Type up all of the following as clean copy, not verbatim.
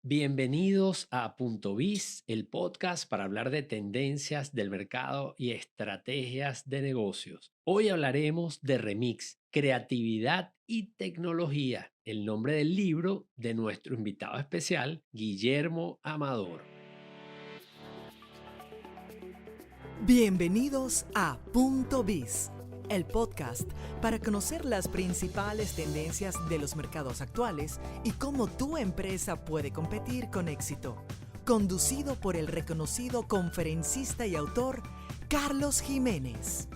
Bienvenidos a Punto Biz, el podcast para hablar de tendencias del mercado y estrategias de negocios. Hoy hablaremos de remix, creatividad y tecnología, el nombre del libro de nuestro invitado especial, Guillermo Amador. Bienvenidos a Punto Biz, el podcast para conocer las principales tendencias de los mercados actuales y cómo tu empresa puede competir con éxito. Conducido por el reconocido conferencista y autor Carlos Jiménez.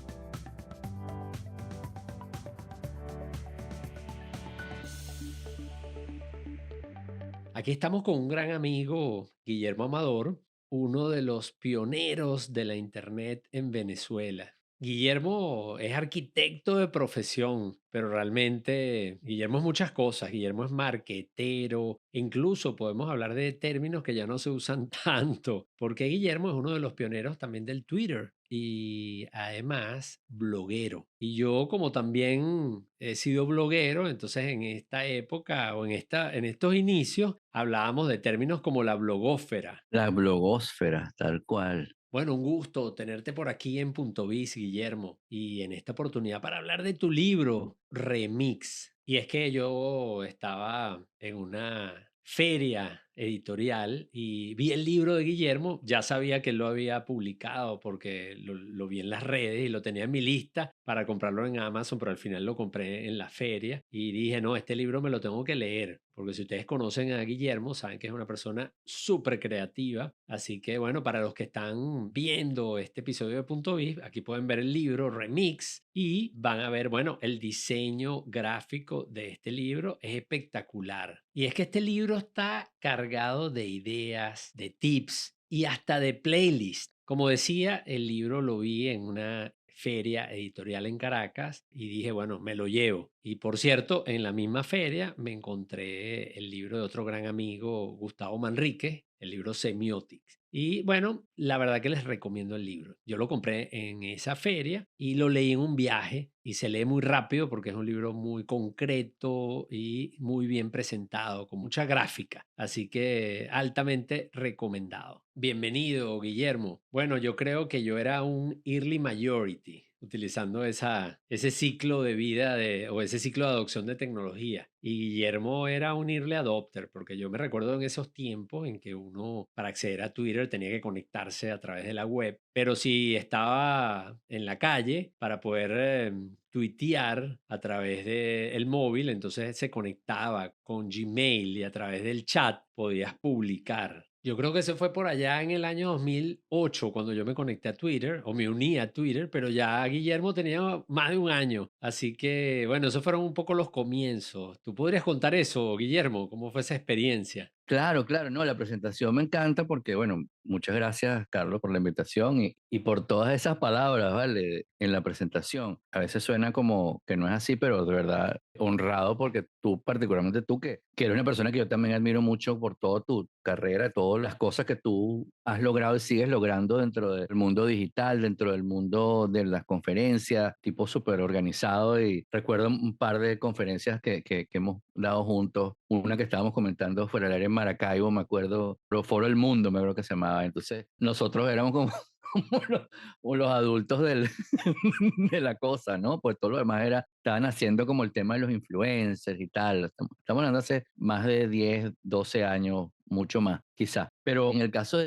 Aquí estamos con un gran amigo, Guillermo Amador, uno de los pioneros de la Internet en Venezuela. Guillermo es arquitecto de profesión, pero realmente Guillermo es muchas cosas. Guillermo es marquetero, incluso podemos hablar de términos que ya no se usan tanto, porque Guillermo es uno de los pioneros también del Twitter y además bloguero. Y yo como también he sido bloguero, entonces en esta época o en estos inicios hablábamos de términos como la blogósfera. La blogosfera, tal cual. Bueno, un gusto tenerte por aquí en Punto Biz, Guillermo, y en esta oportunidad para hablar de tu libro, Remix. Y es que yo estaba en una feria editorial y vi el libro de Guillermo, ya sabía que él lo había publicado porque lo vi en las redes y lo tenía en mi lista para comprarlo en Amazon, pero al final lo compré en la feria y dije, no, este libro me lo tengo que leer, porque si ustedes conocen a Guillermo, saben que es una persona súper creativa. Así que bueno, para los que están viendo este episodio de Punto Biz, aquí pueden ver el libro Remix y van a ver, bueno, el diseño gráfico de este libro es espectacular. Y es que este libro está cargado de ideas, de tips y hasta de playlist. Como decía, el libro lo vi en una feria editorial en Caracas y dije, bueno, me lo llevo. Y por cierto, en la misma feria me encontré el libro de otro gran amigo, Gustavo Manrique, el libro Semiotics. Y bueno, la verdad que les recomiendo el libro. Yo lo compré en esa feria y lo leí en un viaje y se lee muy rápido porque es un libro muy concreto y muy bien presentado, con mucha gráfica. Así que altamente recomendado. Bienvenido, Guillermo. Bueno, yo creo que yo era un early majority utilizando ese ciclo de vida o ese ciclo de adopción de tecnología. Y Guillermo era un early adopter, porque yo me recuerdo en esos tiempos en que uno para acceder a Twitter tenía que conectarse a través de la web, pero si estaba en la calle para poder tuitear a través del móvil, entonces se conectaba con Gmail y a través del chat podías publicar. Yo creo que eso fue por allá en el año 2008 cuando yo me conecté a Twitter o me uní a Twitter, pero ya Guillermo tenía más de un año. Así que, bueno, esos fueron un poco los comienzos. ¿Tú podrías contar eso, Guillermo? ¿Cómo fue esa experiencia? Claro, claro, no, la presentación me encanta porque, bueno, muchas gracias, Carlos, por la invitación y por todas esas palabras, ¿vale? En la presentación. A veces suena como que no es así, pero de verdad honrado porque tú, particularmente tú, que eres una persona que yo también admiro mucho por toda tu carrera, todas las cosas que tú has logrado y sigues logrando dentro del mundo digital, dentro del mundo de las conferencias, tipo súper organizado. Y recuerdo un par de conferencias que hemos dado juntos, una que estábamos comentando fuera del área en Maracaibo, me acuerdo, Foro El Mundo, me acuerdo que se llamaba. Entonces, nosotros éramos como, como los adultos de la cosa, ¿no? Pues todo lo demás estaban haciendo como el tema de los influencers y tal. Estamos hablando hace más de 10 12 años, mucho más, quizá. Pero en el caso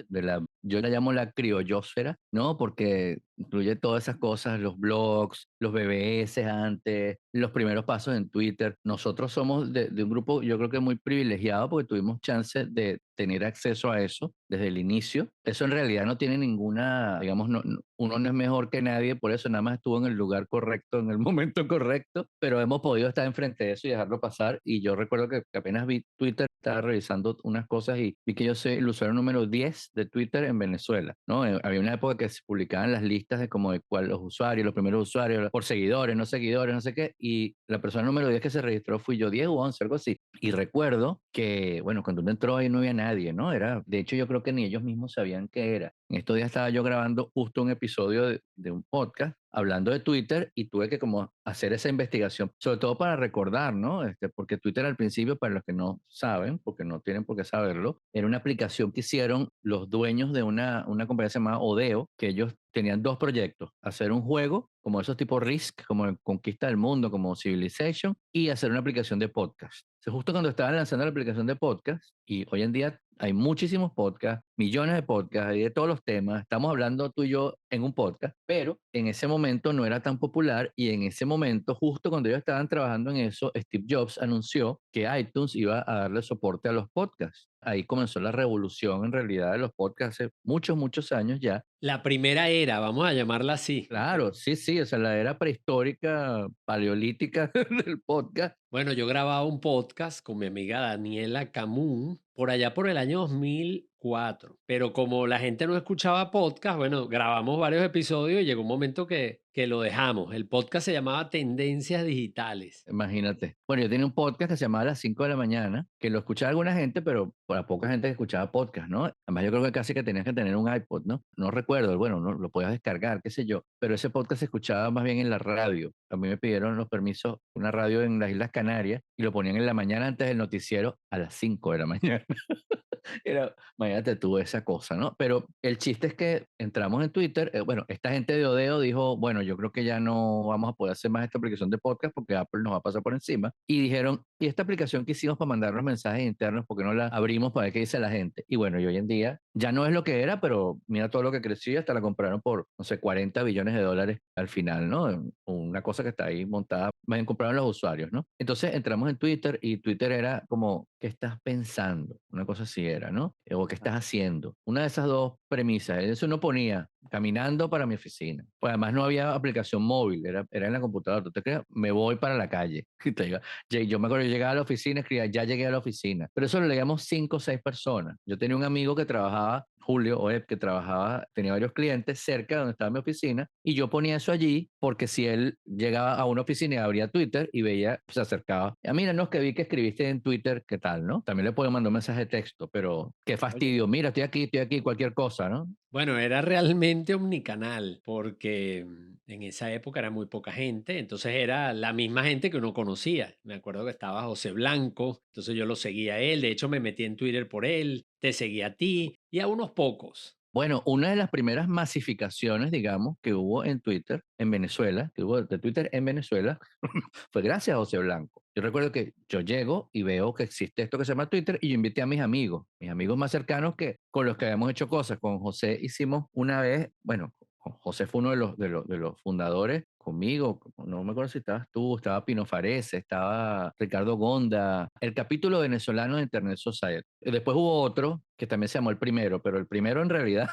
yo la llamo la criollosfera, ¿no? Porque incluye todas esas cosas, los blogs, los BBS antes, los primeros pasos en Twitter. Nosotros somos de un grupo, yo creo que muy privilegiado porque tuvimos chance de tener acceso a eso desde el inicio. Eso en realidad no tiene ninguna, digamos, uno no es mejor que nadie, por eso nada más estuvo en el lugar correcto, en el momento correcto, pero hemos podido estar enfrente de eso y dejarlo pasar. Y yo recuerdo que apenas vi Twitter, estaba revisando unas cosas y vi que yo soy el usuario número 10 de Twitter en Venezuela, ¿no? Había una época que se publicaban las listas de como de cuál los usuarios, los primeros usuarios, por seguidores, no sé qué, y la persona número 10 que se registró fui yo, 10 o 11, algo así. Y recuerdo que, bueno, cuando uno entró ahí no había nadie, ¿no? De hecho, yo creo que ni ellos mismos sabían qué era. En estos días estaba yo grabando justo un episodio de un podcast hablando de Twitter y tuve que como hacer esa investigación, sobre todo para recordar, ¿no? Porque Twitter al principio, para los que no saben, porque no tienen por qué saberlo, era una aplicación que hicieron los dueños de una compañía llamada Odeo, que ellos tenían dos proyectos: hacer un juego como esos tipos Risk, como Conquista del Mundo, como Civilization, y hacer una aplicación de podcast. Entonces, justo cuando estaban lanzando la aplicación de podcast, y hoy en día hay muchísimos podcasts, millones de podcasts, hay de todos los temas, estamos hablando tú y yo en un podcast, pero en ese momento no era tan popular y en ese momento, justo cuando ellos estaban trabajando en eso, Steve Jobs anunció que iTunes iba a darle soporte a los podcasts. Ahí comenzó la revolución en realidad de los podcasts hace muchos, muchos años ya. La primera era, vamos a llamarla así. Claro, sí, sí, o sea, la era prehistórica, paleolítica del podcast. Bueno, yo grababa un podcast con mi amiga Daniela Camun por allá por el año 2004, pero como la gente no escuchaba podcast, bueno, grabamos varios episodios y llegó un momento que lo dejamos. El podcast se llamaba Tendencias Digitales. Imagínate. Bueno, yo tenía un podcast que se llamaba Las 5 de la mañana, que lo escuchaba alguna gente, pero para poca gente que escuchaba podcast, ¿no? Además, yo creo que casi que tenías que tener un iPod, ¿no? No recuerdo, bueno, no, lo podías descargar, qué sé yo, pero ese podcast se escuchaba más bien en la radio. A mí me pidieron los permisos, una radio en las Islas Canarias, y lo ponían en la mañana antes del noticiero a las 5 de la mañana. Era, imagínate tú esa cosa, ¿no? Pero el chiste es que entramos en Twitter. Bueno, esta gente de Odeo dijo, bueno, yo creo que ya no vamos a poder hacer más esta aplicación de podcast porque Apple nos va a pasar por encima. Y dijeron, ¿y esta aplicación que hicimos para mandar los mensajes internos, por qué no la abrimos para ver qué dice la gente? Y bueno, y hoy en día ya no es lo que era, pero mira todo lo que creció y hasta la compraron por, no sé, 40 billones de dólares al final, ¿no? Una cosa que está ahí montada, más bien compraron los usuarios, ¿no? Entonces entramos en Twitter y Twitter era como, ¿qué estás pensando? Una cosa así era, ¿no? O ¿qué estás haciendo? Una de esas dos premisas. Eso uno ponía caminando para mi oficina. Pues además no había aplicación móvil, era en la computadora. ¿Tú te crees? Me voy para la calle. Y te diga, yo me acuerdo, yo llegaba a la oficina, escribía, ya llegué a la oficina. Pero eso lo leíamos 5 o 6 personas. Yo tenía un amigo que trabajaba, Julio Oeb, que trabajaba, tenía varios clientes cerca de donde estaba mi oficina, y yo ponía eso allí porque si él llegaba a una oficina y abría Twitter y veía, se acercaba. Mira, no, es que vi que escribiste en Twitter, ¿qué tal, no? También le puedo mandar un mensaje de texto, pero qué Oye, fastidio. Mira, estoy aquí, cualquier cosa, ¿no? bueno, era realmente omnicanal, porque en esa época era muy poca gente, entonces era la misma gente que uno conocía. Me acuerdo que estaba José Blanco, entonces yo lo seguía a él, de hecho me metí en Twitter por él, te seguía a ti y a unos pocos. Bueno, una de las primeras masificaciones, digamos, que hubo en Twitter, en Venezuela, que hubo de Twitter en Venezuela, fue gracias a José Blanco. Yo recuerdo que yo llego y veo que existe esto que se llama Twitter y yo invité a mis amigos más cercanos que con los que habíamos hecho cosas. Con José hicimos una vez, bueno, José fue uno de los fundadores conmigo, no me acuerdo si estabas tú, estaba Pino Farese, estaba Ricardo Gonda, el capítulo venezolano de Internet Society. Y después hubo otro que también se llamó El Primero, pero el primero en realidad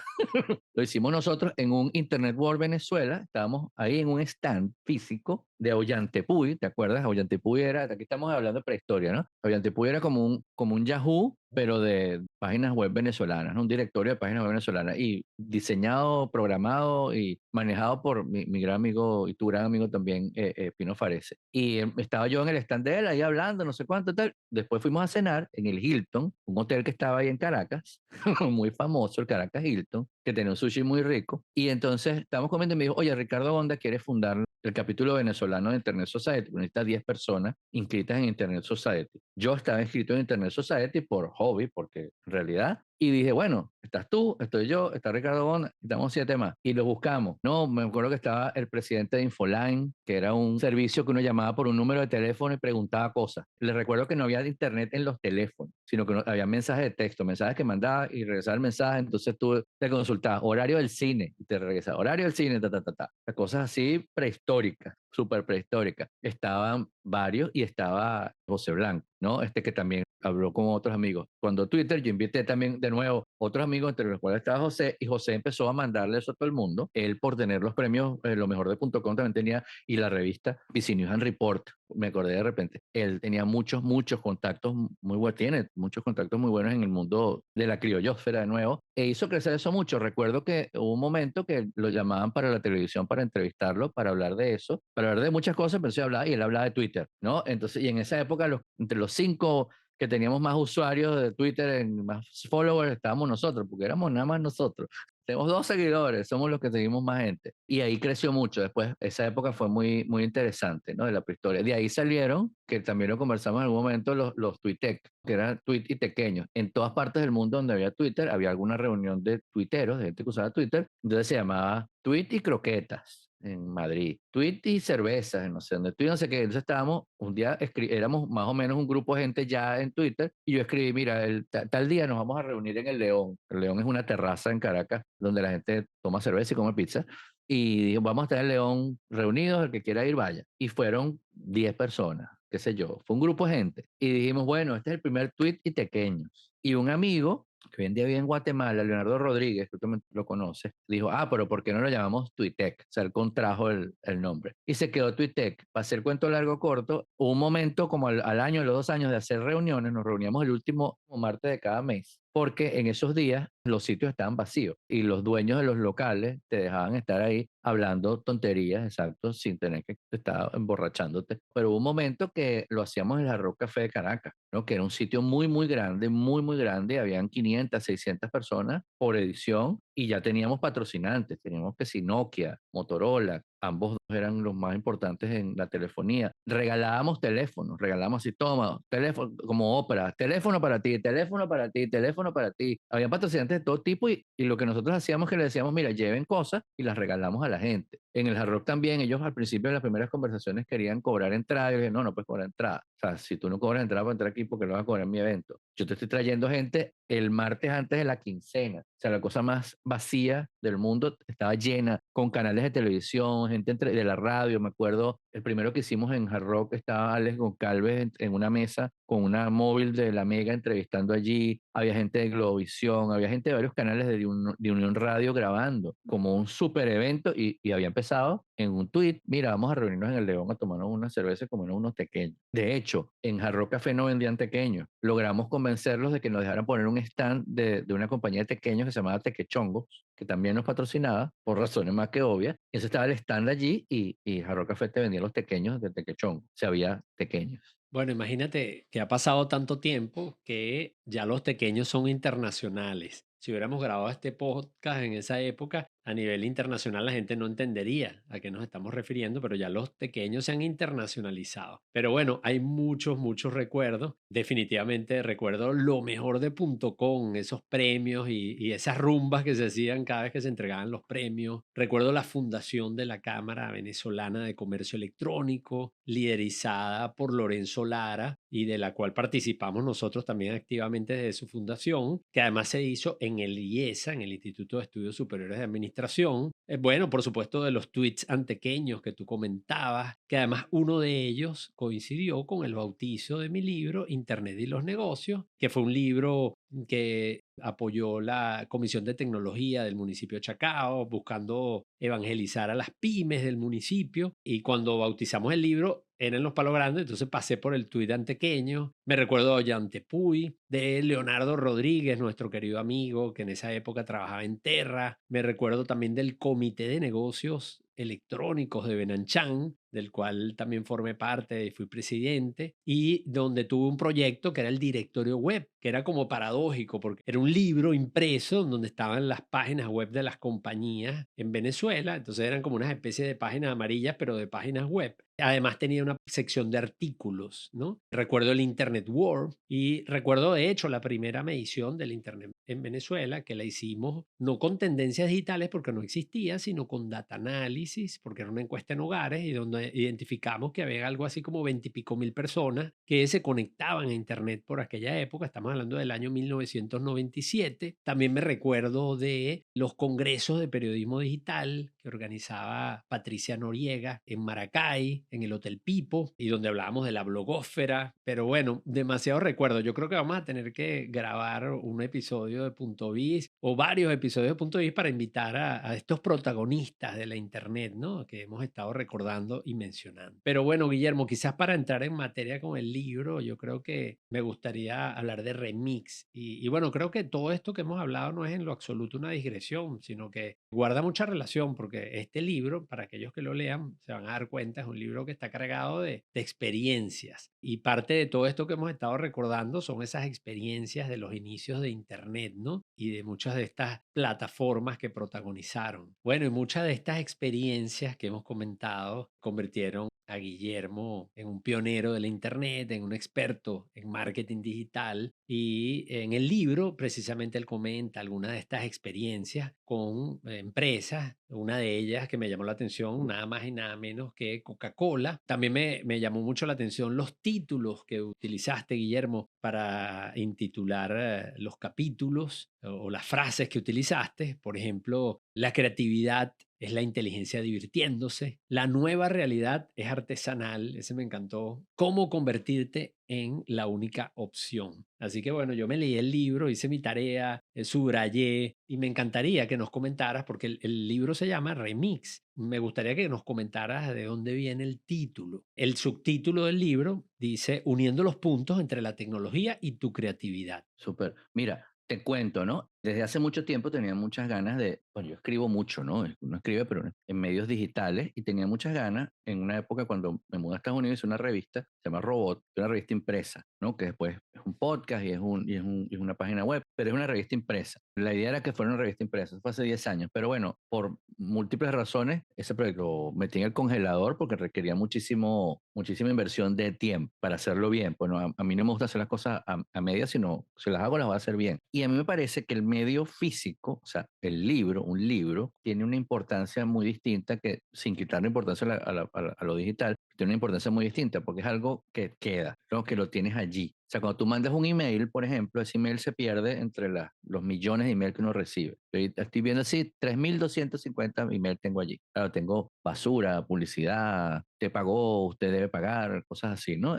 lo hicimos nosotros en un Internet World Venezuela. Estábamos ahí en un stand físico de Ollantaypuy, ¿te acuerdas? Ollantaypuy era, aquí estamos hablando de prehistoria, ¿no? Ollantaypuy era como un Yahoo, pero de páginas web venezolanas, ¿no? Un directorio de páginas web venezolanas y diseñado, programado y manejado por mi gran amigo y tu gran amigo también, Pino Farese. Y estaba yo en el stand de él ahí hablando, no sé cuánto, tal. Después fuimos a cenar en el Hilton, un hotel que estaba ahí en Caracas, muy famoso, el Caracas Hilton, que tenía un sushi muy rico. Y entonces estábamos comiendo y me dijo, oye, Ricardo Gonda quiere fundar el capítulo venezolano de Internet Society, porque necesita 10 personas inscritas en Internet Society. Yo estaba inscrito en Internet Society por hobby, porque en realidad, y dije, bueno, estás tú, estoy yo, está Ricardo Gonda, estamos 7 más. Y lo buscamos. No, me acuerdo que estaba el presidente de Infoline, que era un servicio que uno llamaba por un número de teléfono y preguntaba cosas. Les recuerdo que no había internet en los teléfonos, sino que había mensajes de texto, mensajes que mandaba y regresaba el mensaje, entonces tú te consultabas horario del cine y te regresaba horario del cine, ta, ta, ta, ta. Las cosas así prehistóricas, súper prehistóricas. Estaban varios y estaba José Blanco, ¿no? Que también habló con otros amigos. Cuando Twitter, yo invité también de nuevo otros amigos, entre los cuales estaba José, y José empezó a mandarle eso a todo el mundo. Él, por tener los premios, lo mejor de .com también tenía, y la revista PC News and Report, me acordé de repente. Él tenía muchos, muchos contactos muy buenos, tiene muchos contactos muy buenos en el mundo de la criollosfera de nuevo, e hizo crecer eso mucho. Recuerdo que hubo un momento que lo llamaban para la televisión para entrevistarlo, para hablar de eso, para hablar de muchas cosas, pero sí hablaba, y él hablaba de Twitter, ¿no? Entonces, y en esa época, entre los 5 que teníamos más usuarios de Twitter, más followers, estábamos nosotros, porque éramos nada más nosotros. Tenemos 2 seguidores, somos los que seguimos más gente. Y ahí creció mucho. Después, esa época fue muy, muy interesante, ¿no? De la prehistoria. De ahí salieron, que también lo conversamos en algún momento, los tuitec, que eran tweet y tequeños. En todas partes del mundo donde había Twitter, había alguna reunión de tuiteros, de gente que usaba Twitter. Entonces se llamaba Tweet y Croquetas en Madrid, Tweet y cervezas, en no sé dónde, Tweet no sé qué. Entonces estábamos, un día éramos más o menos un grupo de gente ya en Twitter y yo escribí, mira, tal día nos vamos a reunir en el León. El León es una terraza en Caracas donde la gente toma cerveza y come pizza. Y dijo, vamos a estar en el León reunidos, el que quiera ir vaya. Y fueron 10 personas, qué sé yo, fue un grupo de gente. Y dijimos, bueno, este es el primer tweet y pequeños. Y un amigo que hoy en día vive en Guatemala, Leonardo Rodríguez, que tú también lo conoces, dijo, pero ¿por qué no lo llamamos Tuitec? O sea, él contrajo el nombre. Y se quedó Tuitec. Para hacer cuento largo corto, hubo un momento como al año, a los 2 años de hacer reuniones, nos reuníamos el último martes de cada mes, porque en esos días los sitios estaban vacíos y los dueños de los locales te dejaban estar ahí hablando tonterías, exacto, sin tener que estar emborrachándote. Pero hubo un momento que lo hacíamos en el Hard Rock Café de Caracas, ¿no? Que era un sitio muy, muy grande, muy, muy grande. Habían 500, 600 personas por edición y ya teníamos patrocinantes. Teníamos que si Nokia, Motorola, ambos dos eran los más importantes en la telefonía. Regalábamos teléfonos, regalábamos así, toma, teléfono, como ópera, teléfono para ti, teléfono para ti, teléfono para ti. Había patrocinantes de todo tipo y lo que nosotros hacíamos que le decíamos, mira, lleven cosas y las regalamos a la gente. En el Hard Rock también, ellos al principio de las primeras conversaciones querían cobrar entrada. Y yo dije, no, no puedes cobrar entrada. O sea, si tú no cobras entrada para entrar aquí, ¿porque lo vas a cobrar en mi evento? Yo te estoy trayendo gente el martes antes de la quincena. O sea, la cosa más vacía del mundo estaba llena, con canales de televisión, gente de la radio. Me acuerdo, el primero que hicimos en Hard Rock estaba Alex Goncalves en una mesa con una móvil de la Mega entrevistando allí. Había gente de Globovisión, había gente de varios canales de Unión Radio grabando, como un super evento y había empezado en un tweet, mira, vamos a reunirnos en el León a tomarnos una cerveza y comernos unos pequeños. De hecho, en Jarro Café no vendían tequeños. Logramos convencerlos de que nos dejaran poner un stand de una compañía de tequeños que se llamaba Tequechongos, que también nos patrocinaba, por razones más que obvias. Y eso estaba el stand allí y Jarro Café te vendía los tequeños de Tequechongo. O sea, había tequeños. Bueno, imagínate que ha pasado tanto tiempo que ya los tequeños son internacionales. Si hubiéramos grabado este podcast en esa época, a nivel internacional la gente no entendería a qué nos estamos refiriendo, pero ya los tequeños se han internacionalizado. Pero bueno, hay muchos, muchos recuerdos. Definitivamente recuerdo lo mejor de Punto Com, esos premios y esas rumbas que se hacían cada vez que se entregaban los premios. Recuerdo la fundación de la Cámara Venezolana de Comercio Electrónico, liderizada por Lorenzo Lara y de la cual participamos nosotros también activamente desde su fundación, que además se hizo en el IESA, en el Instituto de Estudios Superiores de Administración. Bueno, por supuesto, de los tweets antequeños que tú comentabas, que además uno de ellos coincidió con el bautizo de mi libro Internet y los negocios, que fue un libro que apoyó la Comisión de Tecnología del municipio de Chacao, buscando evangelizar a las pymes del municipio. Y cuando bautizamos el libro, era en los Palos Grandes, entonces pasé por el tuit antequeño. Me recuerdo de Yantepuy, de Leonardo Rodríguez, nuestro querido amigo, que en esa época trabajaba en Terra. Me recuerdo también del Comité de Negocios Electrónicos de Benanchán, del cual también formé parte y fui presidente, y donde tuve un proyecto que era el directorio web, que era como paradójico, porque era un libro impreso donde estaban las páginas web de las compañías en Venezuela, entonces eran como una especie de páginas amarillas, pero de páginas web. Además tenía una sección de artículos, ¿no? Recuerdo el Internet World y recuerdo de hecho la primera medición del Internet en Venezuela, que la hicimos no con tendencias digitales porque no existía, sino con data análisis, porque era una encuesta en hogares y donde identificamos que había algo así como 20 y pico mil personas que se conectaban a Internet por aquella época. Estamos hablando del año 1997. También me recuerdo de los congresos de periodismo digital que organizaba Patricia Noriega en Maracay, en el Hotel Pipo, y donde hablábamos de la blogósfera. Pero bueno, demasiado recuerdo. Yo creo que vamos a tener que grabar un episodio de Punto Biz o varios episodios de Punto Biz para invitar a estos protagonistas de la Internet, ¿no? Que hemos estado recordando y y mencionando. Pero bueno, Guillermo, quizás para entrar en materia con el libro, yo creo que me gustaría hablar de remix. Y bueno, creo que todo esto que hemos hablado no es en lo absoluto una digresión, sino que guarda mucha relación, porque este libro, para aquellos que lo lean, se van a dar cuenta, es un libro que está cargado de experiencias. Y parte de todo esto que hemos estado recordando son esas experiencias de los inicios de Internet, ¿no? Y de muchas de estas plataformas que protagonizaron. Bueno, y muchas de estas experiencias que hemos comentado convirtieron a Guillermo en un pionero de la Internet, en un experto en marketing digital. Y en el libro, precisamente, él comenta algunas de estas experiencias con empresas. Una de ellas que me llamó la atención, nada más y nada menos que Coca-Cola. También me llamó mucho la atención los títulos que utilizaste, Guillermo, para intitular los capítulos o las frases que utilizaste. Por ejemplo, la creatividad es la inteligencia divirtiéndose. La nueva realidad es artesanal. Ese me encantó. Cómo convertirte en la única opción. Así que bueno, yo me leí el libro, hice mi tarea, subrayé y me encantaría que nos comentaras, porque el libro se llama Remix. Me gustaría que nos comentaras de dónde viene el título. El subtítulo del libro dice Uniendo los puntos entre la tecnología y tu creatividad. Súper. Mira, te cuento, ¿no? Desde hace mucho tiempo tenía muchas ganas de, bueno, yo escribo mucho, ¿no? Uno escribe, pero en medios digitales, y tenía muchas ganas en una época cuando me mudé a Estados Unidos, hice una revista, se llama Robot, una revista impresa, ¿no? Que después es un podcast y es una página web, pero es una revista impresa. La idea era que fuera una revista impresa, eso fue hace 10 años, pero bueno, por múltiples razones, ese proyecto lo metí en el congelador porque requería muchísima inversión de tiempo para hacerlo bien. Bueno, a mí no me gusta hacer las cosas a medias, sino si las hago, las voy a hacer bien. Y a mí me parece que el medio físico, o sea, un libro, tiene una importancia muy distinta que, sin quitarle importancia a lo digital, tiene una importancia muy distinta porque es algo que queda, ¿no? Que lo tienes allí. O sea, cuando tú mandas un email, por ejemplo, ese email se pierde entre los millones de emails que uno recibe. Estoy viendo así, 3.250 emails tengo allí. Claro, tengo basura, publicidad, te pagó, usted debe pagar, cosas así, ¿no?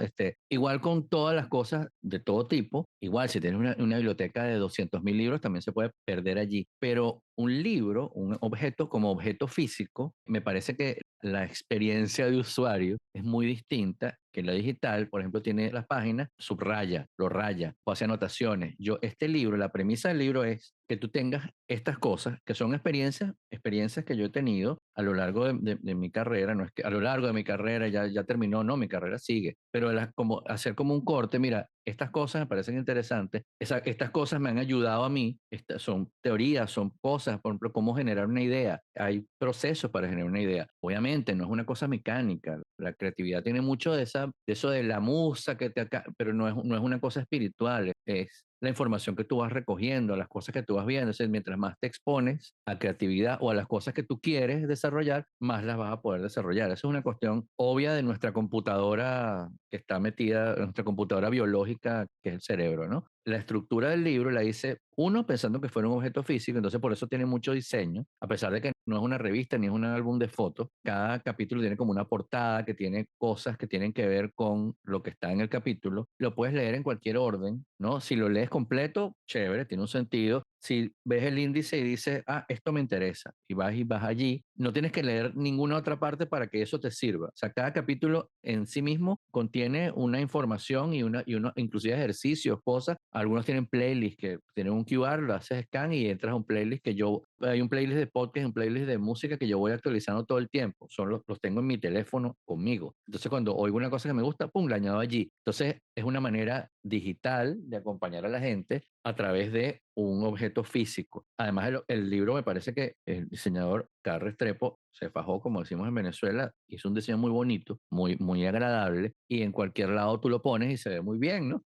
Igual con todas las cosas de todo tipo, igual si tienes una biblioteca de 200.000 libros, también se puede perder allí. Pero un libro, un objeto como objeto físico, me parece que la experiencia de usuario es muy distinta que la digital. Por ejemplo, tiene las páginas, subraya, lo raya o hace anotaciones. Este libro, la premisa del libro es que tú tengas estas cosas que son experiencias que yo he tenido a lo largo de mi carrera. No es que a lo largo de mi carrera ya terminó, no, mi carrera sigue, pero como hacer como un corte. Mira, estas cosas me parecen interesantes, estas cosas me han ayudado a mí, estas son teorías, son cosas, por ejemplo, cómo generar una idea. Hay procesos para generar una idea. Obviamente no es una cosa mecánica, la creatividad tiene mucho de eso de la musa pero no es una cosa espiritual, es la información que tú vas recogiendo, las cosas que tú vas viendo. Entonces, mientras más te expones a creatividad o a las cosas que tú quieres desarrollar, más las vas a poder desarrollar. Eso es una cuestión obvia de nuestra computadora que está metida, nuestra computadora biológica, que es el cerebro, ¿no? La estructura del libro la hice uno pensando que fuera un objeto físico, entonces por eso tiene mucho diseño, a pesar de que no es una revista ni es un álbum de fotos. Cada capítulo tiene como una portada que tiene cosas que tienen que ver con lo que está en el capítulo. Lo puedes leer en cualquier orden, ¿no? Si lo lees completo, chévere, tiene un sentido. Si ves el índice y dices, esto me interesa, y vas allí, no tienes que leer ninguna otra parte para que eso te sirva. O sea, cada capítulo en sí mismo contiene una información y uno, inclusive ejercicios, cosas. Algunos tienen playlists que tienen un QR, lo haces scan y entras a un playlist hay un playlist de podcast, un playlist de música que yo voy actualizando todo el tiempo. Los tengo en mi teléfono conmigo. Entonces, cuando oigo una cosa que me gusta, pum, la añado allí. Entonces, es una manera digital de acompañar a la gente a través de un objeto físico. Además, el libro, me parece que el diseñador Carles Trepo se fajó, como decimos en Venezuela, hizo un diseño muy bonito, muy agradable, y en cualquier lado tú lo pones y se ve muy bien, ¿no?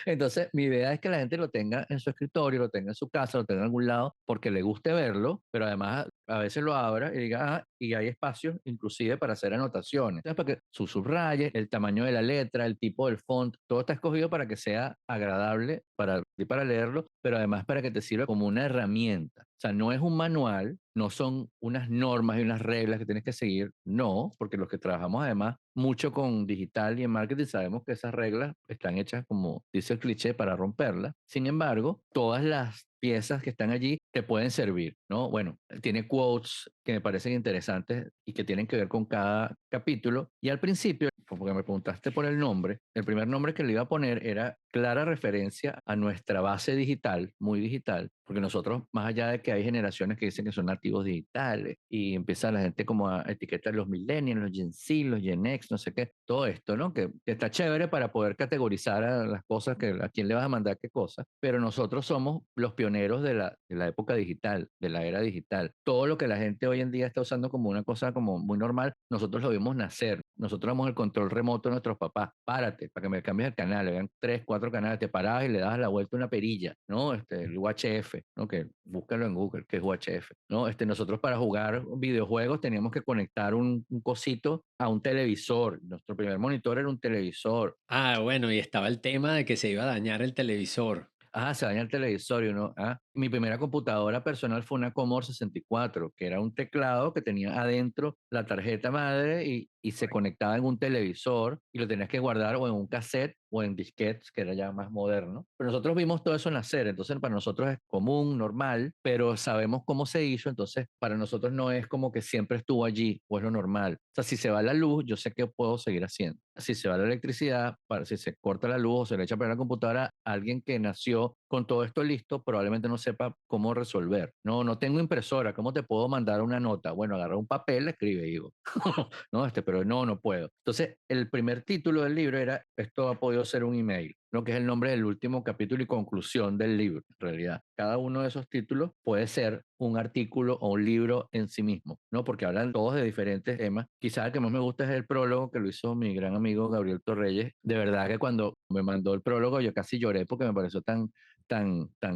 Entonces, mi idea es que la gente lo tenga en su escritorio, lo tenga en su casa, lo tenga en algún lado, porque le guste verlo, pero además a veces lo abra y diga, y hay espacios inclusive para hacer anotaciones. Entonces, para que su subraye, el tamaño de la letra, el tipo del font, todo está escogido para que sea agradable para leerlo, pero además para que te sirva como una herramienta. O sea, no es un manual, no son unas normas y unas reglas que tienes que seguir, no, porque los que trabajamos además mucho con digital y en marketing, sabemos que esas reglas están hechas, como dice el cliché, para romperlas. Sin embargo, todas las piezas que están allí te pueden servir, ¿no? Bueno, tiene quotes que me parecen interesantes y que tienen que ver con cada capítulo. Y al principio, porque me preguntaste por el nombre, el primer nombre que le iba a poner era clara referencia a nuestra base digital, muy digital, porque nosotros, más allá de que hay generaciones que dicen que son nativos digitales y empieza la gente como a etiquetar los millennials, los Gen Z, los Gen X, no sé qué, todo esto, ¿no? Que está chévere para poder categorizar a las cosas, que a quién le vas a mandar qué cosas, pero nosotros somos los pioneros de la época digital, de la era digital. Todo lo que la gente hoy en día está usando como una cosa como muy normal, nosotros lo vimos nacer. Nosotros damos el control remoto a nuestros papás. Párate, para que me cambies el canal. Habían tres, cuatro canales. Te parabas y le dabas la vuelta a una perilla, ¿no? El UHF, ¿no? Que búscalo en Google, que es UHF, ¿no? Nosotros para jugar videojuegos teníamos que conectar un cosito a un televisor. Nuestro primer monitor era un televisor. Ah, bueno, y estaba el tema de que se iba a dañar el televisor. Ah, se daña el televisor y uno, mi primera computadora personal fue una Commodore 64, que era un teclado que tenía adentro la tarjeta madre y se conectaba en un televisor y lo tenías que guardar o en un cassette o en disquetes, que era ya más moderno. Pero nosotros vimos todo eso nacer, entonces para nosotros es común, normal, pero sabemos cómo se hizo, entonces para nosotros no es como que siempre estuvo allí o es lo normal. O sea, si se va la luz, yo sé que puedo seguir haciendo. Si se va la electricidad, si se corta la luz o se le echa a perder la computadora, alguien que nació con todo esto listo probablemente no sepa cómo resolver. No, no tengo impresora, ¿cómo te puedo mandar una nota? Bueno, agarra un papel, la escribe y digo, no, pero no, no puedo. Entonces, el primer título del libro era, esto ha podido ser un email, ¿no? Que es el nombre del último capítulo y conclusión del libro, en realidad. Cada uno de esos títulos puede ser un artículo o un libro en sí mismo, ¿no? Porque hablan todos de diferentes temas. Quizás el que más me gusta es el prólogo que lo hizo mi gran amigo Gabriel Torreyes. De verdad que cuando me mandó el prólogo yo casi lloré porque me pareció tan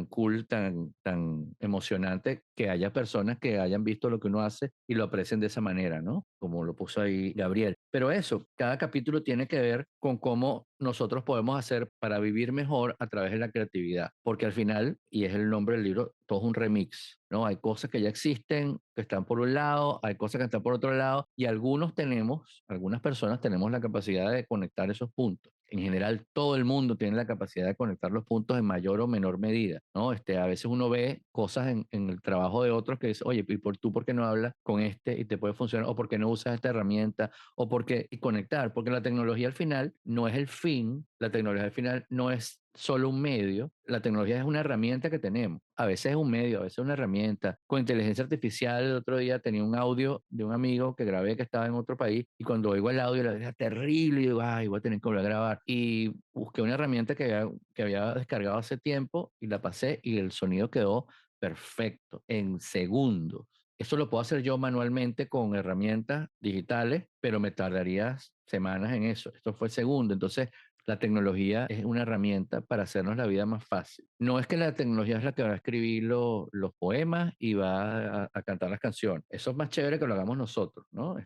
cool, tan emocionante que haya personas que hayan visto lo que uno hace y lo aprecien de esa manera, ¿no? Como lo puso ahí Gabriel. Pero eso, cada capítulo tiene que ver con cómo nosotros podemos hacer para vivir mejor a través de la creatividad, porque al final, y es el nombre del libro, todo es un remix, ¿no? Hay cosas que ya existen, que están por un lado, hay cosas que están por otro lado, y algunas personas tenemos la capacidad de conectar esos puntos. En general, todo el mundo tiene la capacidad de conectar los puntos en mayor o menor medida, ¿no? A veces uno ve cosas en el trabajo de otros que dice, oye, ¿y tú por qué no hablas con este y te puede funcionar? ¿O por qué no usas esta herramienta? ¿O por qué? Y conectar, porque la tecnología al final no es el fin, la tecnología al final no es solo un medio, la tecnología es una herramienta que tenemos. A veces es un medio, a veces es una herramienta. Con inteligencia artificial, el otro día tenía un audio de un amigo que grabé que estaba en otro país y cuando oigo el audio era terrible y digo, ay, voy a tener que volver a grabar. Y busqué una herramienta que había descargado hace tiempo y la pasé y el sonido quedó perfecto, en segundos. Eso lo puedo hacer yo manualmente con herramientas digitales, pero me tardaría semanas en eso. Esto fue segundo. Entonces, la tecnología es una herramienta para hacernos la vida más fácil. No es que la tecnología es la que va a escribir los poemas y va a cantar las canciones. Eso es más chévere que lo hagamos nosotros, ¿no?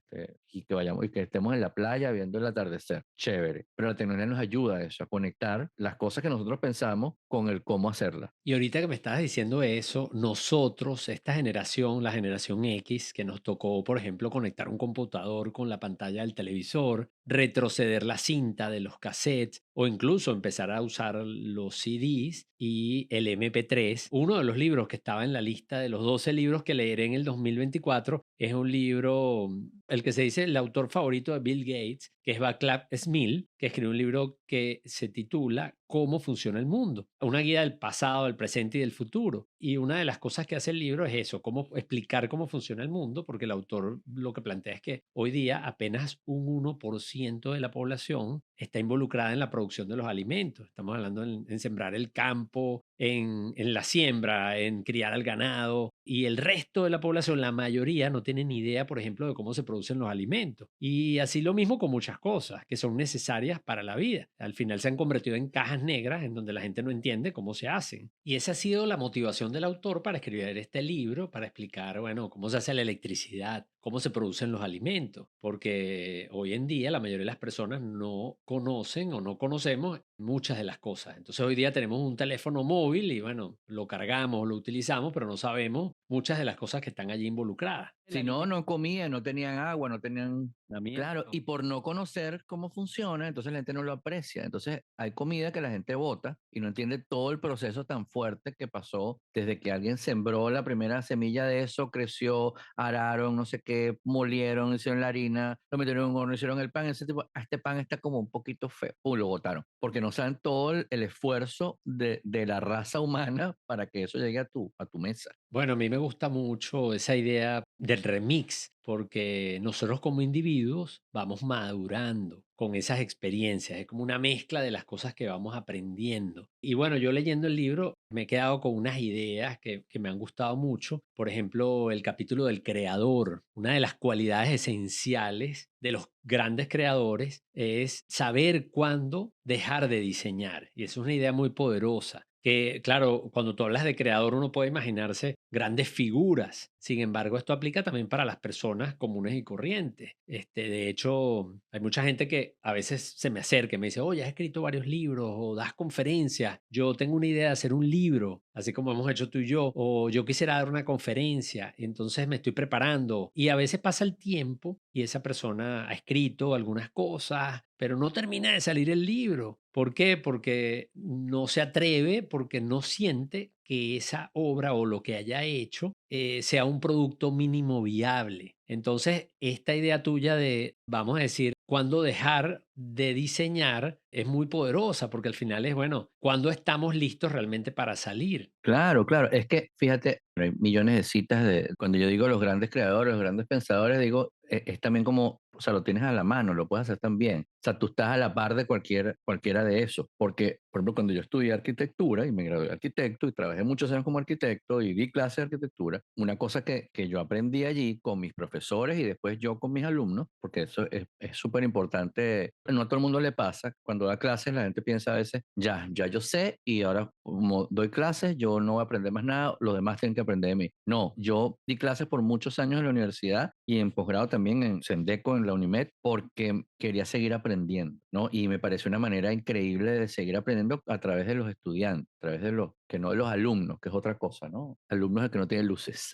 Y que vayamos y que estemos en la playa viendo el atardecer. Chévere. Pero la tecnología nos ayuda a eso, a conectar las cosas que nosotros pensamos con el cómo hacerlas. Y ahorita que me estabas diciendo eso, nosotros, esta generación, la generación X, que nos tocó, por ejemplo, conectar un computador con la pantalla del televisor, retroceder la cinta de los cassettes o incluso empezar a usar los CDs y el MP3. Uno de los libros que estaba en la lista de los 12 libros que leeré en el 2024 es un libro, el que se dice el autor favorito de Bill Gates, que es Václav Smil, que escribió un libro que se titula Cómo funciona el mundo, una guía del pasado, del presente y del futuro. Y una de las cosas que hace el libro es eso, cómo explicar cómo funciona el mundo, porque el autor lo que plantea es que hoy día apenas un 1% de la población está involucrada en la producción de los alimentos. Estamos hablando en sembrar el campo, en la siembra, en criar al ganado, y el resto de la población, la mayoría, no tiene ni idea, por ejemplo, de cómo se producen los alimentos. Y así lo mismo con muchas cosas que son necesarias para la vida. Al final se han convertido en cajas negras en donde la gente no entiende cómo se hacen. Y esa ha sido la motivación del autor para escribir este libro, para explicar, bueno, cómo se hace la electricidad, cómo se producen los alimentos, porque hoy en día la mayoría de las personas no conocen o no conocemos muchas de las cosas. Entonces hoy día tenemos un teléfono móvil y bueno, lo cargamos, lo utilizamos, pero no sabemos muchas de las cosas que están allí involucradas. La Si no, línea no comían, no tenían agua, no tenían. de Claro, y por no conocer cómo funciona, entonces la gente no lo aprecia. Entonces hay comida que la gente bota y no entiende todo el proceso tan fuerte que pasó desde que alguien sembró la primera semilla de eso, creció, araron, no sé qué, molieron, hicieron la harina, lo metieron en un horno, hicieron el pan, ese tipo, este pan está como un poquito feo, pum, lo botaron, porque no saben todo el esfuerzo de la raza humana para que eso llegue a tu mesa. Bueno, a mí me gusta mucho esa idea del remix, porque nosotros como individuos vamos madurando con esas experiencias, es como una mezcla de las cosas que vamos aprendiendo. Y bueno, yo leyendo el libro me he quedado con unas ideas que me han gustado mucho. Por ejemplo, el capítulo del creador. Una de las cualidades esenciales de los grandes creadores es saber cuándo dejar de diseñar. Y eso es una idea muy poderosa que, claro, cuando tú hablas de creador, uno puede imaginarse grandes figuras. Sin embargo, esto aplica también para las personas comunes y corrientes. De hecho, hay mucha gente que a veces se me acerca y me dice, oye, has escrito varios libros o das conferencias. Yo tengo una idea de hacer un libro, así como hemos hecho tú y yo, o yo quisiera dar una conferencia, entonces me estoy preparando. Y a veces pasa el tiempo y esa persona ha escrito algunas cosas, pero no termina de salir el libro. ¿Por qué? Porque no se atreve, porque no siente que esa obra o lo que haya hecho sea un producto mínimo viable. Entonces, esta idea tuya de, vamos a decir, cuándo dejar de diseñar es muy poderosa, porque al final es, bueno, cuándo estamos listos realmente para salir. Claro, claro. Es que fíjate, hay millones de citas de cuando yo digo los grandes creadores, los grandes pensadores, digo, es también como, o sea, lo tienes a la mano, lo puedes hacer también. O sea, tú estás a la par de cualquiera de esos. Porque, por ejemplo, cuando yo estudié arquitectura y me gradué de arquitecto y trabajé muchos años como arquitecto y di clases de arquitectura, una cosa que yo aprendí allí con mis profesores y después yo con mis alumnos, porque eso es súper importante, no a todo el mundo le pasa, cuando da clases la gente piensa a veces, ya yo sé y ahora como doy clases, yo no voy a aprender más nada, los demás tienen que aprender de mí. No, yo di clases por muchos años en la universidad y en posgrado también en Sendeco, en la Unimed, porque quería seguir aprendiendo, ¿no? Y me pareció una manera increíble de seguir aprendiendo a través de los estudiantes, a través de los, que no de los alumnos, que es otra cosa, ¿no? Alumnos es que no tienen luces,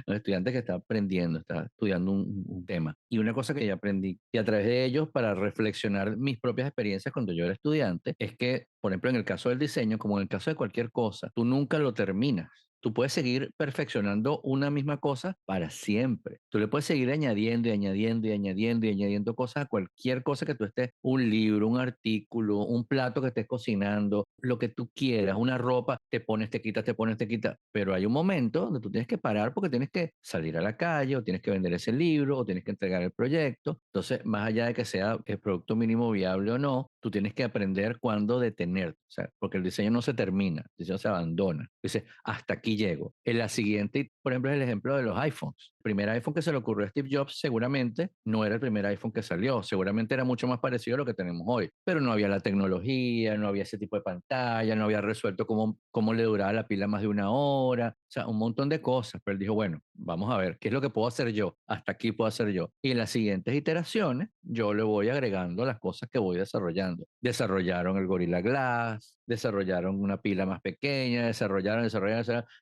los estudiantes que están aprendiendo, están estudiando un tema. Y una cosa que yo aprendí, y a través de ellos, para reflexionar mis propias experiencias cuando yo era estudiante, es que, por ejemplo, en el caso del diseño, como en el caso de cualquier cosa, tú nunca lo terminas. Tú puedes seguir perfeccionando una misma cosa para siempre. Tú le puedes seguir añadiendo y añadiendo y añadiendo y añadiendo cosas a cualquier cosa que tú estés, un libro, un artículo, un plato que estés cocinando, lo que tú quieras, una ropa, te pones, te quitas. Pero hay un momento donde tú tienes que parar porque tienes que salir a la calle o tienes que vender ese libro o tienes que entregar el proyecto. Entonces, más allá de que sea el producto mínimo viable o no, tú tienes que aprender cuándo detenerte. O sea, porque el diseño no se termina, el diseño se abandona. Dice, hasta aquí llego. En la siguiente, por ejemplo, es el ejemplo de los iPhones. El primer iPhone que se le ocurrió a Steve Jobs seguramente no era el primer iPhone que salió, seguramente era mucho más parecido a lo que tenemos hoy, pero no había la tecnología, no había ese tipo de pantalla, no había resuelto cómo le duraba la pila más de una hora, o sea, un montón de cosas, pero él dijo, bueno, vamos a ver, ¿qué es lo que puedo hacer yo? Hasta aquí puedo hacer yo. Y en las siguientes iteraciones, yo le voy agregando las cosas que voy desarrollando. Desarrollaron el Gorilla Glass, desarrollaron una pila más pequeña, desarrollaron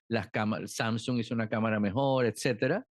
las cámaras, Samsung hizo una cámara mejor, etcétera,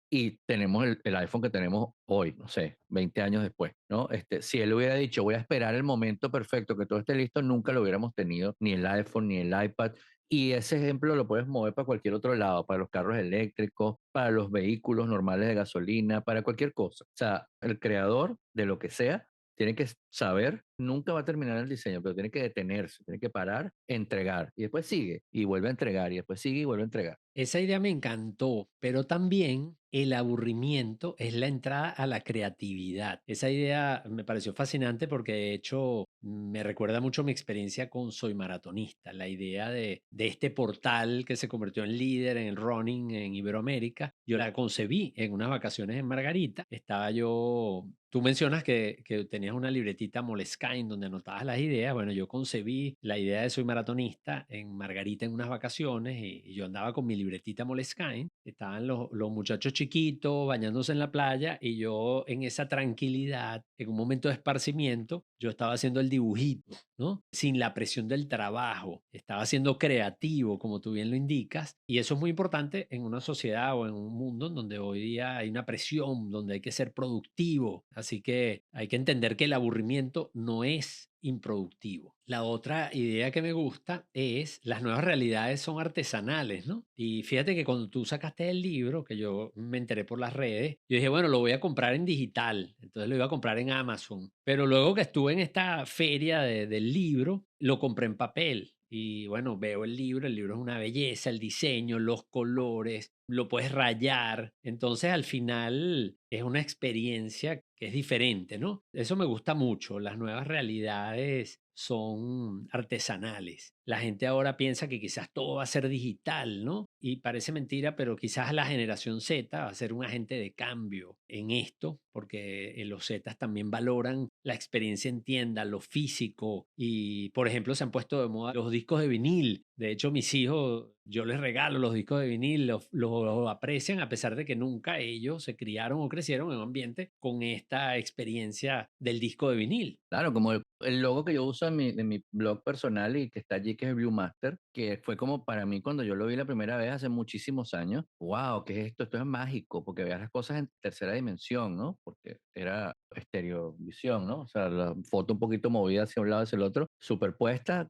y tenemos el iPhone que tenemos hoy, no sé, 20 años después, ¿no? Si él hubiera dicho, voy a esperar el momento perfecto, que todo esté listo, nunca lo hubiéramos tenido, ni el iPhone, ni el iPad. Y ese ejemplo lo puedes mover para cualquier otro lado, para los carros eléctricos, para los vehículos normales de gasolina, para cualquier cosa. O sea, el creador de lo que sea tiene que saber, nunca va a terminar el diseño, pero tiene que detenerse, tiene que parar, entregar, y después sigue, y vuelve a entregar, y después sigue y vuelve a entregar. Esa idea me encantó, pero también el aburrimiento es la entrada a la creatividad. Esa idea me pareció fascinante porque de hecho me recuerda mucho mi experiencia con Soy Maratonista, la idea de este portal que se convirtió en líder en el running en Iberoamérica. Yo la concebí en unas vacaciones en Margarita. Estaba yo, tú mencionas que tenías una libretita Moleskine donde anotabas las ideas. Bueno, yo concebí la idea de Soy Maratonista en Margarita en unas vacaciones y yo andaba con mi libretita Moleskine. Estaban los muchachos chiquitos bañándose en la playa y yo en esa tranquilidad, en un momento de esparcimiento, yo estaba haciendo el dibujito, ¿no? Sin la presión del trabajo. Estaba siendo creativo, como tú bien lo indicas, y eso es muy importante en una sociedad o en un mundo en donde hoy día hay una presión, donde hay que ser productivo. Así que hay que entender que el aburrimiento no es improductivo. La otra idea que me gusta es las nuevas realidades son artesanales, ¿no? Y fíjate que cuando tú sacaste el libro, que yo me enteré por las redes, yo dije, bueno, lo voy a comprar en digital, entonces lo iba a comprar en Amazon, pero luego que estuve en esta feria del libro, lo compré en papel. Y bueno, veo el libro es una belleza, el diseño, los colores, lo puedes rayar. Entonces al final es una experiencia que es diferente, ¿no? Eso me gusta mucho. Las nuevas realidades son artesanales. La gente ahora piensa que quizás todo va a ser digital, ¿no? Y parece mentira, pero quizás la generación Z va a ser un agente de cambio en esto, porque los Zetas también valoran la experiencia en tienda, lo físico, y por ejemplo se han puesto de moda los discos de vinil. De hecho, mis hijos, yo les regalo los discos de vinil, los aprecian a pesar de que nunca ellos se criaron o crecieron en un ambiente con esta experiencia del disco de vinil. Claro, como el logo que yo uso en mi blog personal y que está allí, que es el Viewmaster, que fue como para mí cuando yo lo vi la primera vez hace muchísimos años. ¡Wow! ¿Qué es esto? Esto es mágico, porque veas las cosas en tercera dimensión, ¿no? Porque era estereovisión, ¿no? O sea, la foto un poquito movida hacia un lado hacia el otro, superpuesta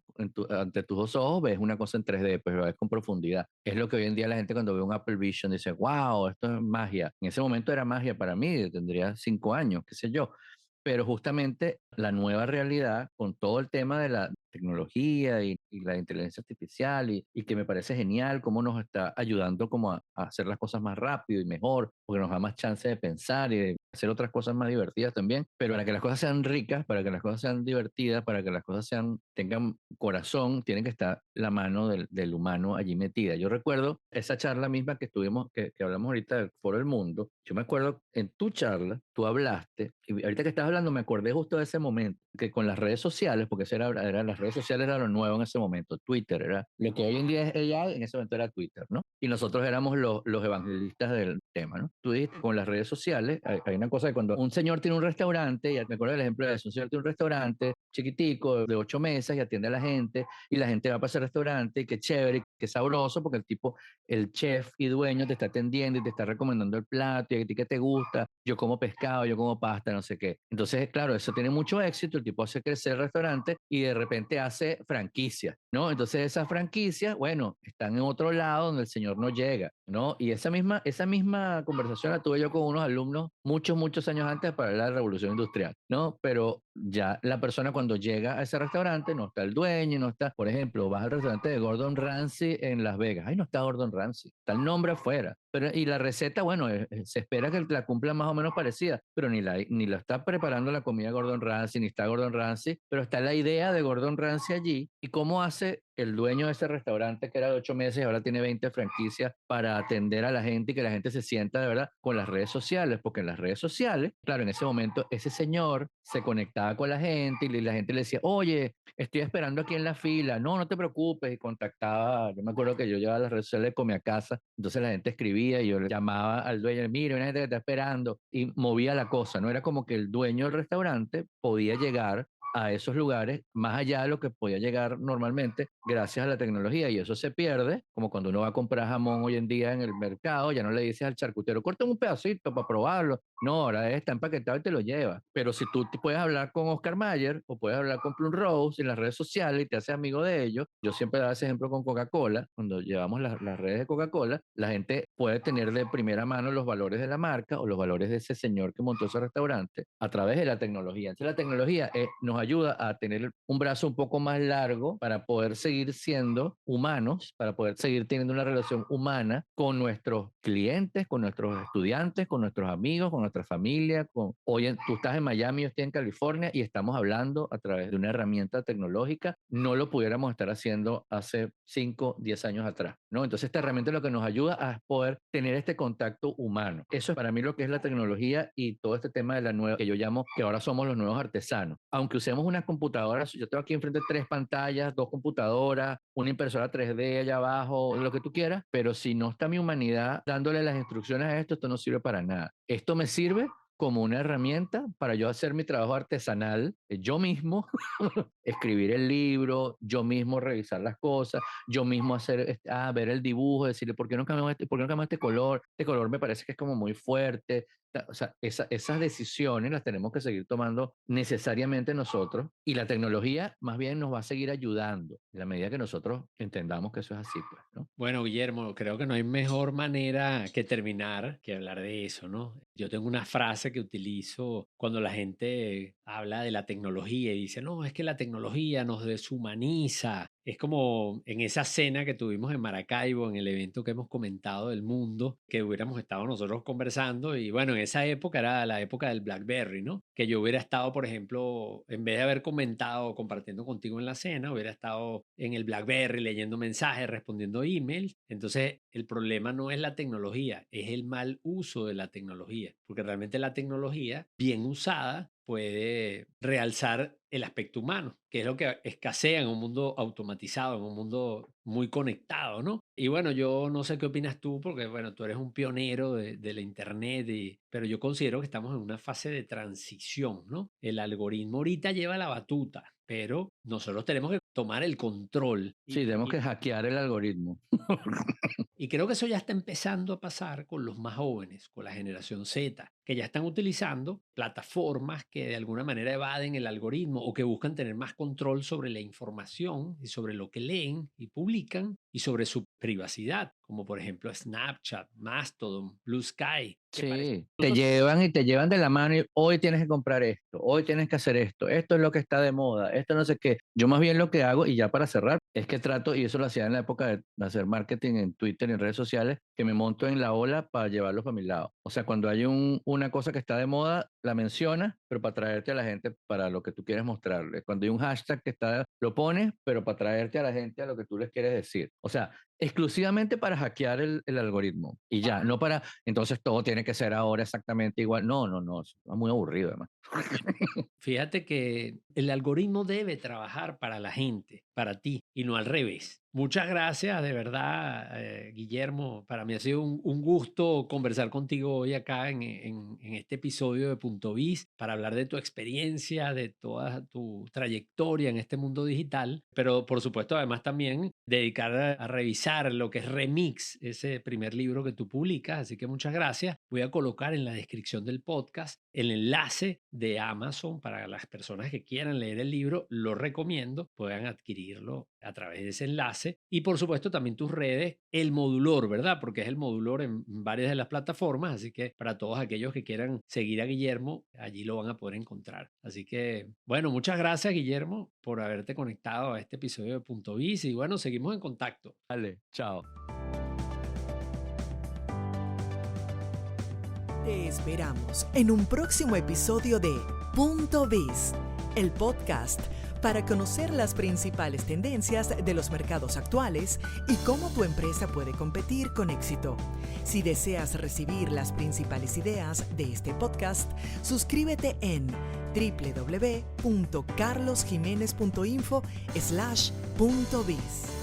ante tus dos ojos, ves una cosa en 3D, pues lo ves con profundidad. Es lo que hoy en día la gente cuando ve un Apple Vision dice, ¡wow! Esto es magia. En ese momento era magia para mí, tendría 5 años, qué sé yo, pero justamente la nueva realidad con todo el tema de la tecnología y la inteligencia artificial y que me parece genial cómo nos está ayudando como a hacer las cosas más rápido y mejor, porque nos da más chance de pensar y de hacer otras cosas más divertidas también, pero para que las cosas sean ricas, para que las cosas sean divertidas, para que las cosas tengan corazón, tiene que estar la mano del humano allí metida. Yo recuerdo esa charla misma que estuvimos, que hablamos ahorita del Foro del Mundo. Yo me acuerdo en tu charla, tú hablaste, y ahorita que estás hablando me acordé justo de ese momento, que con las redes sociales, porque las redes sociales era lo nuevo en ese momento, Twitter era lo que hoy en día es AI, en ese momento era Twitter, ¿no? Y nosotros éramos los evangelistas del tema, ¿no? Tú dijiste, con las redes sociales, hay una cosa que cuando un señor tiene un restaurante, y me acuerdo del ejemplo de eso, un señor tiene un restaurante chiquitico, de 8 mesas, y atiende a la gente, y la gente va para ese restaurante, y qué chévere, qué sabroso, porque el tipo, el chef y dueño te está atendiendo y te está recomendando el plato, y a ti qué te gusta, yo como pescado, yo como pasta, no sé qué. Entonces, claro, eso tiene mucho éxito, el tipo hace crecer el restaurante y de repente hace franquicia, ¿no? Entonces esas franquicias, bueno, están en otro lado donde el señor no llega, ¿no? Y esa misma conversación la tuve yo con unos alumnos muchos, muchos años antes para la revolución industrial, ¿no? Pero ya la persona cuando llega a ese restaurante no está el dueño, no está, por ejemplo, vas al restaurante de Gordon Ramsay en Las Vegas, ay, no está Gordon Ramsay, está el nombre afuera, pero y la receta, bueno, se espera que la cumpla más o menos parecida, pero ni la está preparando la comida Gordon Ramsay, ni está Gordon Ramsay, pero está la idea de Gordon Ramsay allí y cómo hace el dueño de ese restaurante que era de 8 meses y ahora tiene 20 franquicias para atender a la gente y que la gente se sienta de verdad con las redes sociales, porque en las redes sociales, claro, en ese momento ese señor se conectaba con la gente y la gente le decía, oye, estoy esperando aquí en la fila, no, no te preocupes, y contactaba, yo me acuerdo que yo llevaba las redes sociales de a casa, entonces la gente escribía y yo le llamaba al dueño, mire, una gente que está esperando, y movía la cosa, no era como que el dueño del restaurante podía llegar a esos lugares más allá de lo que podía llegar normalmente gracias a la tecnología y eso se pierde, como cuando uno va a comprar jamón hoy en día en el mercado, ya no le dices al charcutero, corta un pedacito para probarlo, no, ahora está empaquetado y te lo lleva, pero si tú puedes hablar con Oscar Mayer o puedes hablar con Plum Rose en las redes sociales y te haces amigo de ellos, yo siempre daba ese ejemplo con Coca-Cola, cuando llevamos las redes de Coca-Cola, la gente puede tener de primera mano los valores de la marca o los valores de ese señor que montó ese restaurante a través de la tecnología. Entonces la tecnología nos ayuda a tener un brazo un poco más largo para poder seguir siendo humanos, para poder seguir teniendo una relación humana con nuestros clientes, con nuestros estudiantes, con nuestros amigos, con nuestra familia. Tú estás en Miami, yo estoy en California y estamos hablando a través de una herramienta tecnológica. No lo pudiéramos estar haciendo hace 5, 10 años atrás, ¿no? Entonces esta herramienta es lo que nos ayuda a poder tener este contacto humano. Eso es para mí lo que es la tecnología y todo este tema de la nueva, que yo llamo que ahora somos los nuevos artesanos. Aunque usemos unas computadoras, yo tengo aquí enfrente 3 pantallas, 2 computadoras, una impresora 3D allá abajo, lo que tú quieras, pero si no está mi humanidad dándole las instrucciones a esto, esto no sirve para nada. Esto me sirve como una herramienta para yo hacer mi trabajo artesanal, yo mismo, escribir el libro, yo mismo revisar las cosas, yo mismo hacer, ver el dibujo, decirle, ¿por qué no cambiamos por qué no cambiamos este color? Este color me parece que es como muy fuerte. O sea, esas decisiones las tenemos que seguir tomando necesariamente nosotros, y la tecnología más bien nos va a seguir ayudando en la medida que nosotros entendamos que eso es así, pues, ¿no? Bueno, Guillermo, creo que no hay mejor manera que terminar que hablar de eso, ¿no? Yo tengo una frase que utilizo cuando la gente habla de la tecnología y dice, no, es que la tecnología nos deshumaniza. Es como en esa cena que tuvimos en Maracaibo, en el evento que hemos comentado del mundo, que hubiéramos estado nosotros conversando. Y bueno, en esa época era la época del BlackBerry, ¿no? Que yo hubiera estado, por ejemplo, en vez de haber comentado, compartiendo contigo en la cena, hubiera estado en el BlackBerry leyendo mensajes, respondiendo emails. Entonces, el problema no es la tecnología, es el mal uso de la tecnología, porque realmente la tecnología, bien usada, puede realzar el aspecto humano, que es lo que escasea en un mundo automatizado, en un mundo muy conectado, ¿no? Y bueno, yo no sé qué opinas tú, porque bueno, tú eres un pionero de la Internet, pero yo considero que estamos en una fase de transición, ¿no? El algoritmo ahorita lleva la batuta, pero nosotros tenemos que tomar el control. Sí, tenemos que hackear el algoritmo. Y creo que eso ya está empezando a pasar con los más jóvenes, con la generación Z, que ya están utilizando plataformas que de alguna manera evaden el algoritmo o que buscan tener más control sobre la información y sobre lo que leen y publican y sobre su privacidad, como por ejemplo Snapchat, Mastodon, Blue Sky, que parece Sí, te incluso llevan y te llevan de la mano y hoy tienes que comprar esto, hoy tienes que hacer esto es lo que está de moda, esto no sé qué. Yo más bien lo que hago, y ya para cerrar, es que trato, y eso lo hacía en la época de hacer marketing en Twitter y en redes sociales, que me monto en la ola para llevarlos para mi lado. O sea, cuando hay una cosa que está de moda, la mencionas, pero para traerte a la gente para lo que tú quieres mostrarle. Cuando hay un hashtag que está, lo pones, pero para traerte a la gente a lo que tú les quieres decir. O sea, exclusivamente para hackear el algoritmo y ya, no para, entonces todo tiene que ser ahora exactamente igual. No, no, no, es muy aburrido además. fíjate que el algoritmo debe trabajar para la gente, para ti, y no al revés. Muchas gracias, de verdad, Guillermo. Para mí ha sido un gusto conversar contigo hoy acá en este episodio de Punto Biz para hablar de tu experiencia, de toda tu trayectoria en este mundo digital, pero por supuesto además también dedicar a revisar lo que es Remix, ese primer libro que tú publicas. Así que muchas gracias. Voy a colocar en la descripción del podcast el enlace de Amazon para las personas que quieran leer el libro. Lo recomiendo, puedan adquirirlo a través de ese enlace. Y por supuesto también tus redes, el Modulor, ¿verdad? Porque es el Modulor en varias de las plataformas, así que para todos aquellos que quieran seguir a Guillermo, allí lo van a poder encontrar. Así que, bueno, muchas gracias, Guillermo, por haberte conectado a este episodio de Punto Biz y bueno, seguimos en contacto. Vale, chao. Te esperamos en un próximo episodio de Punto Biz, el podcast para conocer las principales tendencias de los mercados actuales y cómo tu empresa puede competir con éxito. Si deseas recibir las principales ideas de este podcast, suscríbete en www.carlosjimenez.info/puntobiz.